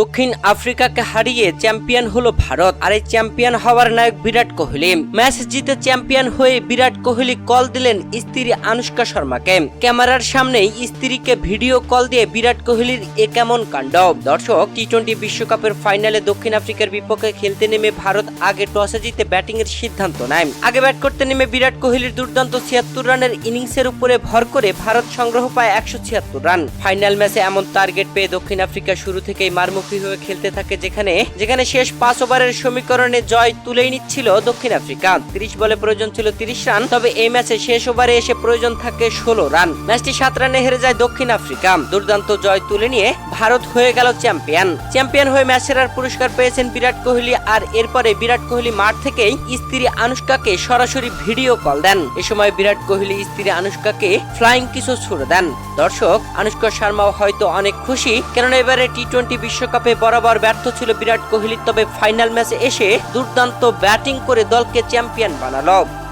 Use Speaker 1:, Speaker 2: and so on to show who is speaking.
Speaker 1: দক্ষিণ আফ্রিকাকে হারিয়ে চ্যাম্পিয়ন হলো ভারত। আর এই চ্যাম্পিয়ন হওয়ার নায়ক বিরাট কোহলি। ম্যাচ জিতে চ্যাম্পিয়ন হয়ে বিরাট কোহলি কল দিলেন স্ত্রী আনুশকা শর্মাকে। ক্যামেরার সামনেই স্ত্রীকে ভিডিও কল দিয়ে বিরাট কোহলির এ কেমন কাণ্ড। দর্শক, টি-20 বিশ্বকাপের ফাইনালে দক্ষিণ আফ্রিকার বিপক্ষে খেলতে নেমে ভারত আগে টসে জিতে ব্যাটিং এর সিদ্ধান্ত নেয়। আগে ব্যাট করতে নেমে বিরাট কোহলির দুর্দান্ত 76 রানের ইনিংসের উপরে ভর করে ভারত সংগ্রহ পায় 176 রান। ফাইনাল ম্যাচে এমন টার্গেট পেয়ে দক্ষিণ আফ্রিকা শুরু থেকেই মারমুখী হয়ে খেলতে থাকে, যেখানে শেষ 5 ওভারের সমীকরণে জয় তুলেই নিচ্ছিল দক্ষিণ আফ্রিকা। 30 বলে প্রয়োজন ছিল 30 রান, তবে এই ম্যাচে শেষ ওভারে এসে প্রয়োজন থাকে 16 রান। ম্যাচটি 7 রানে হেরে যায় দক্ষিণ আফ্রিকা। দুর্দান্ত জয় তুলে নিয়ে ভারত হয়ে গেল চ্যাম্পিয়ন হয়ে ম্যাচ সেরার পুরস্কার পেয়েছেন বিরাট কোহলি। আর এরপরে বিরাট কোহলি মাঠ থেকেই স্ত্রী আনুশকাকে সরাসরি ভিডিও কল দেন। এ সময় বিরাট কোহলি স্ত্রী আনুশকাকে ফ্লাইং কিসও ছুড়ে দেন। দর্শক, আনুশকা শর্মাও হয়তো অনেক খুশি, কেননা এবারে টি-20 বিশ্বকাপে বরাবর ব্যর্থ ছিল বিরাট কোহলি, তবে ফাইনাল ম্যাচে এসে দুর্দান্ত ব্যাটিং করে দলকে চ্যাম্পিয়ন বানালো।